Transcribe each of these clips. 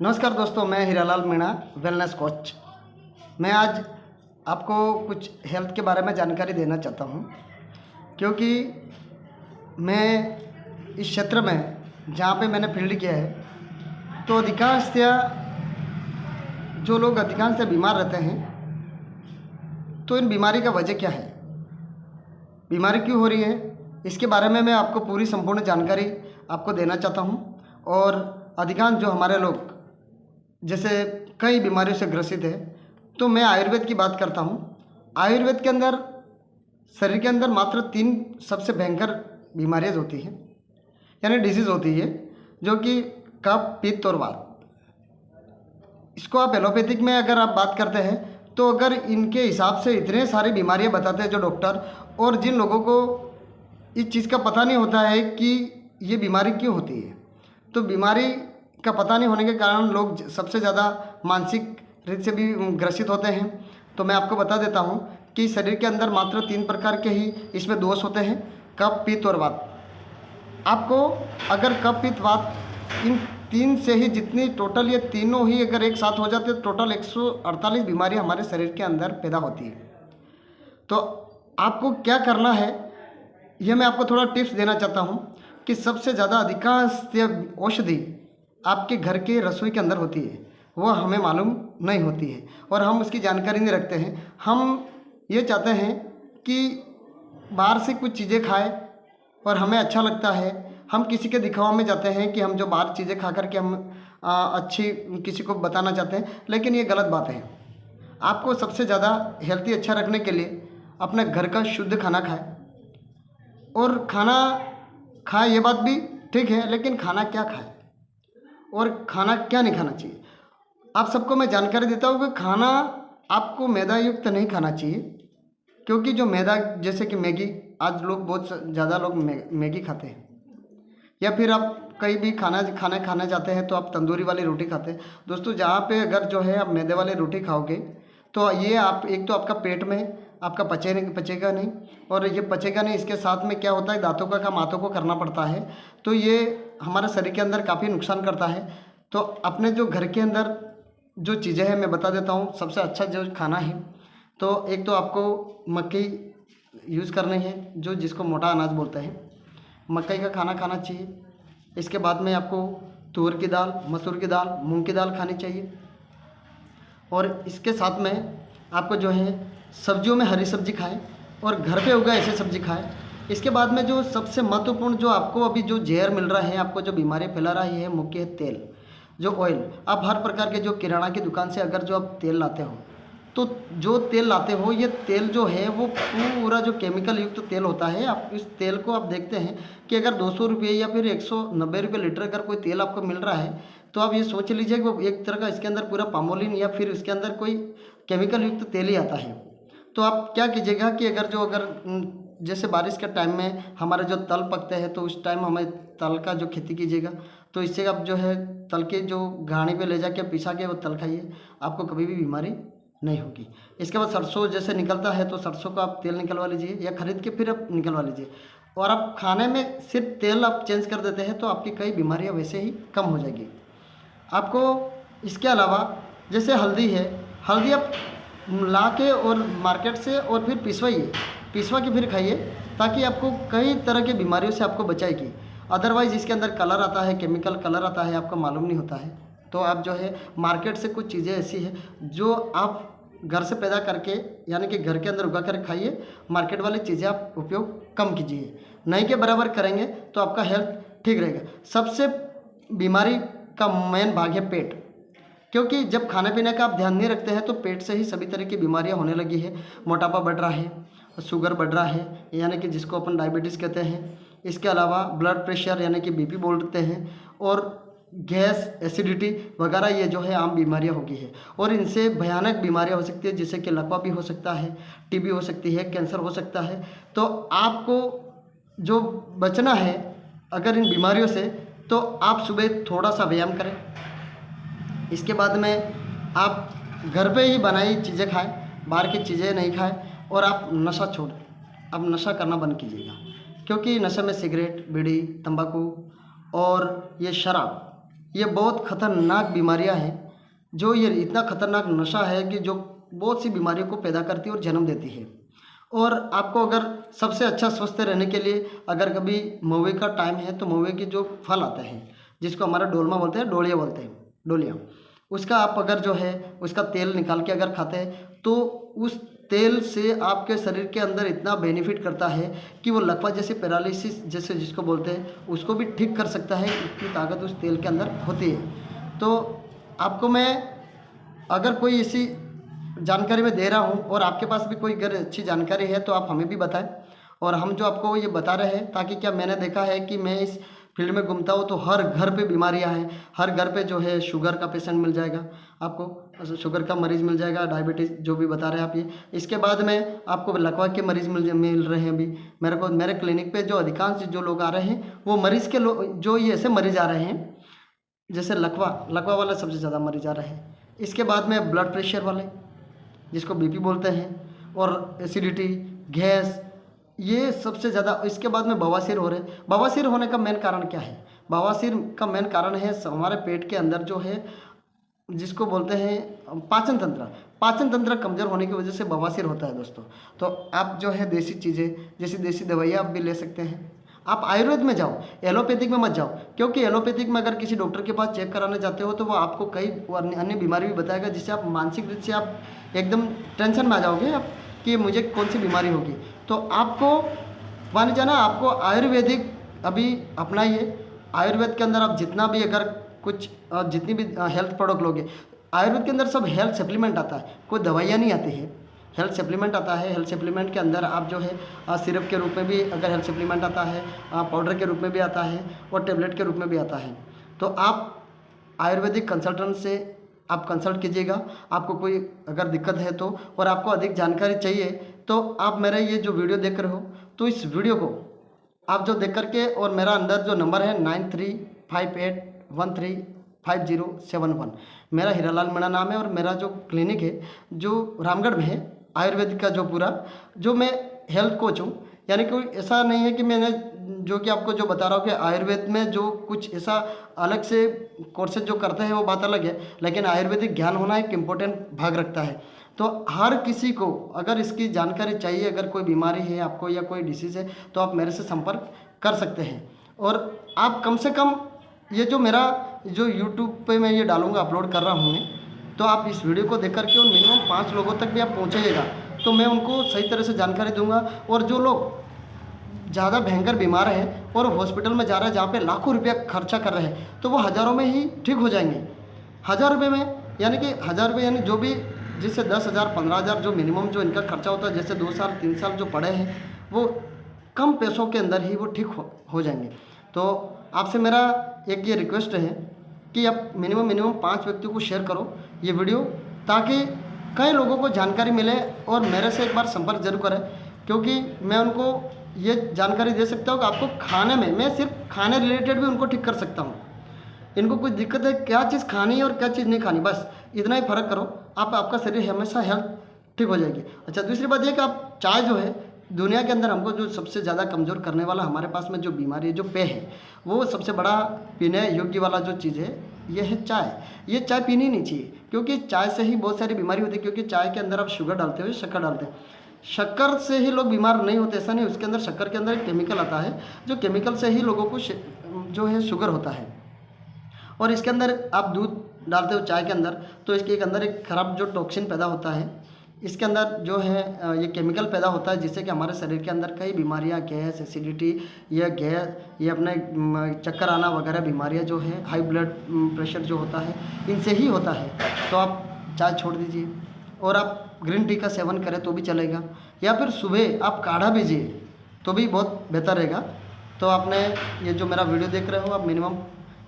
नमस्कार दोस्तों, मैं हीरालाल मीणा, वेलनेस कोच। मैं आज आपको कुछ हेल्थ के बारे में जानकारी देना चाहता हूं, क्योंकि मैं इस क्षेत्र में जहां पे मैंने फील्ड किया है, तो अधिकांश बीमार रहते हैं। तो इन बीमारी का वजह क्या है, बीमारी क्यों हो रही है, इसके बारे में मैं आपको पूरी संपूर्ण जानकारी आपको देना चाहता हूं। और अधिकांश जो हमारे लोग जैसे कई बीमारियों से ग्रसित है, तो मैं आयुर्वेद की बात करता हूँ। आयुर्वेद के अंदर शरीर के अंदर मात्र 3 सबसे भयंकर बीमारियाँ होती हैं, यानी डिजीज़ होती है, जो कि कफ, पित्त और वात। इसको आप एलोपैथिक में अगर आप बात करते हैं, तो अगर इनके हिसाब से इतने सारी बीमारियाँ बताते हैं जो डॉक्टर, और जिन लोगों को इस चीज़ का पता नहीं होता है कि ये बीमारी क्यों होती है, तो बीमारी का पता नहीं होने के कारण लोग सबसे ज़्यादा मानसिक रीत से भी ग्रसित होते हैं। तो मैं आपको बता देता हूँ कि शरीर के अंदर मात्र 3 प्रकार के ही इसमें दोष होते हैं, कफ, पित्त और वात। आपको अगर कफ, पित्त, वात, इन 3 से ही जितनी टोटल ये तीनों ही अगर एक साथ हो जाते, तो टोटल 148 बीमारियाँ हमारे शरीर के अंदर पैदा होती है। तो आपको क्या करना है, ये मैं आपको थोड़ा टिप्स देना चाहता हूँ कि सबसे ज़्यादा अधिकांश औषधि आपके घर के रसोई के अंदर होती है, वो हमें मालूम नहीं होती है और हम उसकी जानकारी नहीं रखते हैं। हम ये चाहते हैं कि बाहर से कुछ चीज़ें खाएं और हमें अच्छा लगता है, हम किसी के दिखावा में जाते हैं कि हम जो बाहर चीज़ें खा कर के हम अच्छी किसी को बताना चाहते हैं, लेकिन ये गलत बात है। आपको सबसे ज़्यादा हेल्थी अच्छा रखने के लिए अपने घर का शुद्ध खाना खाएँ, और खाना खाएँ ये बात भी ठीक है, लेकिन खाना क्या खाएँ और खाना क्या नहीं खाना चाहिए, आप सबको मैं जानकारी देता हूँ कि खाना आपको मैदा युक्त नहीं खाना चाहिए। क्योंकि जो मैदा, जैसे कि मैगी, आज लोग बहुत ज़्यादा लोग मैगी खाते हैं, या फिर आप कहीं भी खाना खाने जाते हैं तो आप तंदूरी वाली रोटी खाते हैं। दोस्तों, जहाँ पे अगर जो है आप मैदे वाली रोटी खाओगे, तो ये आप एक तो आपका पेट में आपका पचेगा नहीं, और ये पचेगा नहीं, इसके साथ में क्या होता है, दांतों का काम हाथों को करना पड़ता है, तो ये हमारे शरीर के अंदर काफ़ी नुकसान करता है। तो अपने जो घर के अंदर जो चीज़ें हैं मैं बता देता हूँ। सबसे अच्छा जो खाना है, तो एक तो आपको मक्की यूज़ करनी है, जो जिसको मोटा अनाज बोलते हैं, मकई का खाना खाना चाहिए। इसके बाद में आपको तुअर की दाल, मसूर की दाल, मूंग की दाल खानी चाहिए। और इसके साथ में आपको जो है सब्जियों में हरी सब्जी खाएं और घर पे उगा ऐसे सब्जी खाएं। इसके बाद में जो सबसे महत्वपूर्ण, जो आपको अभी जो जहर मिल रहा है, आपको जो बीमारियाँ फैला रही है, मुख्य है तेल, जो ऑयल। आप हर प्रकार के जो किराना की दुकान से अगर जो आप तेल लाते हो, तो जो तेल लाते हो, ये तेल जो है वो पूरा जो केमिकल युक्त तेल होता है। आप इस तेल को आप देखते हैं कि अगर 200 रुपये या फिर 190 रुपये लीटर अगर कोई तेल आपको मिल रहा है, तो आप ये सोच लीजिए कि वो एक तरह का इसके अंदर पूरा पामोलिन या फिर इसके अंदर कोई केमिकल युक्त तेल ही आता है। तो आप क्या कीजिएगा कि अगर जैसे बारिश के टाइम में हमारे जो तल पकते हैं, तो उस टाइम हमें तल का जो खेती कीजिएगा, तो इससे आप जो है तल के जो घानी पे ले जाके पिसा के वो तल खाइए, आपको कभी भी बीमारी नहीं होगी। इसके बाद सरसों जैसे निकलता है, तो सरसों का आप तेल निकलवा लीजिए, या खरीद के फिर आप निकलवा लीजिए, और आप खाने में सिर्फ तेल आप चेंज कर देते हैं, तो आपकी कई बीमारियाँ वैसे ही कम हो जाएगी। आपको इसके अलावा जैसे हल्दी है, हल्दी आप ला के और मार्केट से और फिर पिसवा के फिर खाइए, ताकि आपको कई तरह की बीमारियों से आपको बचाएगी। अदरवाइज़ इसके अंदर कलर आता है, केमिकल कलर आता है, आपको मालूम नहीं होता है। तो आप जो है मार्केट से कुछ चीज़ें ऐसी है जो आप घर से पैदा करके, यानी कि घर के अंदर उगा कर खाइए। मार्केट वाली चीज़ें आप उपयोग कम कीजिए, नहीं के बराबर करेंगे तो आपका हेल्थ ठीक रहेगा। सबसे बीमारी का मेन भाग है पेट, क्योंकि जब खाने पीने का आप ध्यान नहीं रखते हैं, तो पेट से ही सभी तरह की बीमारियां होने लगी है। मोटापा बढ़ रहा है, शुगर बढ़ रहा है, यानी कि जिसको अपन डायबिटीज़ कहते हैं। इसके अलावा ब्लड प्रेशर यानी कि बीपी बोलते हैं, और गैस, एसिडिटी वगैरह, ये जो है आम बीमारियां हो गई है। और इनसे भयानक बीमारियां हो सकती है, जैसे कि लकवा भी हो सकता है, टीबी हो सकती है, कैंसर हो सकता है। तो आपको जो बचना है अगर इन बीमारियों से, तो आप सुबह थोड़ा सा व्यायाम करें। इसके बाद में आप घर पे ही बनाई चीज़ें खाएं, बाहर की चीज़ें नहीं खाएं, और आप नशा छोड़ें। अब नशा करना बंद कीजिएगा, क्योंकि नशे में सिगरेट, बीड़ी, तंबाकू और ये शराब, ये बहुत खतरनाक बीमारियां हैं, जो ये इतना खतरनाक नशा है कि जो बहुत सी बीमारियों को पैदा करती है और जन्म देती है। और आपको अगर सबसे अच्छा स्वस्थ रहने के लिए अगर कभी महुए का टाइम है तो महुए के जो फल आते हैं, जिसको हमारा डोलमा बोलते हैं, डोलिया बोलते हैं, डोलिया, उसका आप अगर जो है उसका तेल निकाल के अगर खाते हैं तो उस तेल से आपके शरीर के अंदर इतना बेनिफिट करता है कि वो लकवा जैसे पैरालिसिस जैसे जिसको बोलते हैं उसको भी ठीक कर सकता है। इतनी ताकत उस तेल के अंदर होती है। तो आपको मैं अगर कोई ऐसी जानकारी मैं दे रहा हूँ और आपके पास भी कोई अगर अच्छी जानकारी है तो आप हमें भी बताएं, और हम जो आपको ये बता रहे हैं ताकि क्या मैंने देखा है कि मैं इस फील्ड में घूमता हूँ तो हर घर पे बीमारियाँ हैं, हर घर पे जो है शुगर का पेशेंट मिल जाएगा आपको, शुगर का मरीज़ मिल जाएगा, डायबिटीज़ जो भी बता रहे हैं आप ये। इसके बाद में आपको लकवा के मरीज़ मिल रहे हैं। अभी मेरे क्लिनिक पे जो अधिकांश जो लोग आ रहे हैं वो मरीज़ के जो ये ऐसे मरीज़ आ रहे हैं जैसे लकवा वाले सबसे ज़्यादा मरीज़ आ रहे हैं। इसके बाद में ब्लड प्रेशर वाले जिसको बीपी बोलते हैं, और एसिडिटी, गैस, ये सबसे ज़्यादा। इसके बाद में बवासीर हो रहे हैं। बवासीर होने का मेन कारण क्या है? बवासीर का मेन कारण है हमारे पेट के अंदर जो है जिसको बोलते हैं पाचन तंत्र कमज़ोर होने की वजह से बवासीर होता है दोस्तों। तो आप जो है देसी चीज़ें जैसी देसी दवाइयाँ आप भी ले सकते हैं। आप आयुर्वेद में जाओ, एलोपैथिक में मत जाओ, क्योंकि एलोपैथिक में अगर किसी डॉक्टर के पास चेक कराने जाते हो तो वो आपको कई अन्य बीमारी भी बताएगा, जिससे आप मानसिक रूप से आप एकदम टेंशन में आ जाओगे आप कि मुझे कौन सी बीमारी होगी। तो आपको मान जाना, आपको आयुर्वेदिक अभी अपनाइए। आयुर्वेद के अंदर आप जितना भी अगर कुछ जितनी भी हेल्थ प्रोडक्ट लोगे, आयुर्वेद के अंदर सब हेल्थ सप्लीमेंट आता है, कोई दवाइयाँ नहीं आती है, हेल्थ सप्लीमेंट आता है। हेल्थ सप्लीमेंट के अंदर आप जो है सिरप के रूप में भी अगर हेल्थ सप्लीमेंट आता है, पाउडर के रूप में भी आता है और टेबलेट के रूप में भी आता है। तो आप आयुर्वेदिक कंसल्टेंट से आप कंसल्ट कीजिएगा, आपको कोई अगर दिक्कत है तो, और आपको अधिक जानकारी चाहिए तो आप मेरा ये जो वीडियो देख रहे हो तो इस वीडियो को आप जो देख करके, और मेरा अंदर जो नंबर है 9358135071, मेरा हीरालाल मीणा नाम है, और मेरा जो क्लिनिक है जो रामगढ़ में है, आयुर्वेदिक का जो पूरा जो मैं हेल्थ कोच हूँ। यानी कोई ऐसा नहीं है कि मैंने जो कि आपको जो बता रहा हूँ कि आयुर्वेद में जो कुछ ऐसा अलग से कोर्सेज जो करते हैं वो बात अलग है, लेकिन आयुर्वेदिक ज्ञान होना एक इम्पोर्टेंट भाग रखता है। तो हर किसी को अगर इसकी जानकारी चाहिए, अगर कोई बीमारी है आपको या कोई डिसीज़ है तो आप मेरे से संपर्क कर सकते हैं। और आप कम से कम ये जो मेरा जो यूट्यूब पे मैं ये डालूँगा, अपलोड कर रहा हूँ मैं, तो आप इस वीडियो को देख करके और मिनिमम 5 लोगों तक भी आप पहुँचाइएगा तो मैं उनको सही तरह से जानकारी दूंगा। और जो लोग ज़्यादा भयंकर बीमार हैं और हॉस्पिटल में जा रहे हैं जहाँ पे लाखों रुपया खर्चा कर रहे हैं, तो वो हज़ारों में ही ठीक हो जाएंगे। 1000 रुपये में, यानी कि 1000 रुपये, यानी जो भी जिससे 10,000 15,000 जो मिनिमम जो इनका खर्चा होता है, जैसे 2 साल 3 साल जो पड़े हैं वो कम पैसों के अंदर ही वो ठीक हो जाएंगे। तो आपसे मेरा एक ये रिक्वेस्ट है कि आप मिनिमम 5 व्यक्तियों को शेयर करो ये वीडियो, ताकि कई लोगों को जानकारी मिले। और मेरे से एक बार संपर्क जरूर करें, क्योंकि मैं उनको ये जानकारी दे सकता हूँ कि आपको खाने में, मैं सिर्फ खाने रिलेटेड भी उनको ठीक कर सकता हूँ। इनको कोई दिक्कत है क्या चीज़ खानी है और क्या चीज़ नहीं खानी, बस इतना ही फ़र्क करो, आपका शरीर हमेशा हेल्थ ठीक हो जाएगी। अच्छा, दूसरी बात यह कि आप चाय जो है दुनिया के अंदर हमको जो सबसे ज़्यादा कमज़ोर करने वाला हमारे पास में जो बीमारी है, जो पेय है, वो सबसे बड़ा पीने योग्य वाला जो चीज़ है ये है चाय। ये चाय पीनी नहीं चाहिए, क्योंकि चाय से ही बहुत सारी बीमारी होती है। क्योंकि चाय के अंदर आप शुगर डालते हो, शक्कर डालते हैं। शक्कर से ही लोग बीमार नहीं होते, ऐसा नहीं। उसके अंदर शक्कर के अंदर एक केमिकल आता है, जो केमिकल से ही लोगों को जो है शुगर होता है। और इसके अंदर आप दूध डालते हो चाय के अंदर, तो इसके अंदर एक खराब जो टॉक्सिन पैदा होता है, इसके अंदर जो है ये केमिकल पैदा होता है, जिससे कि हमारे शरीर के अंदर कई बीमारियां, गैस, एसिडिटी, ये अपने चक्कर आना वगैरह बीमारियां जो है, हाई ब्लड प्रेशर जो होता है, इनसे ही होता है। तो आप चाय छोड़ दीजिए और आप ग्रीन टी का सेवन करें तो भी चलेगा, या फिर सुबह आप काढ़ा पीजिए तो भी बहुत बेहतर रहेगा। तो आपने ये जो मेरा वीडियो देख रहे हो, आप मिनिमम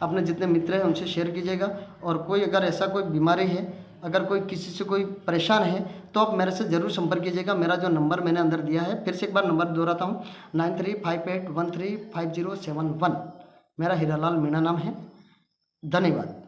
अपने जितने मित्र हैं उनसे शेयर कीजिएगा। और कोई अगर ऐसा कोई बीमारी है, अगर कोई किसी से कोई परेशान है, तो आप मेरे से ज़रूर संपर्क कीजिएगा। मेरा जो नंबर मैंने अंदर दिया है, फिर से एक बार नंबर दोहराता हूँ, 9358135071। मेरा हीरालाल मीणा नाम है। धन्यवाद।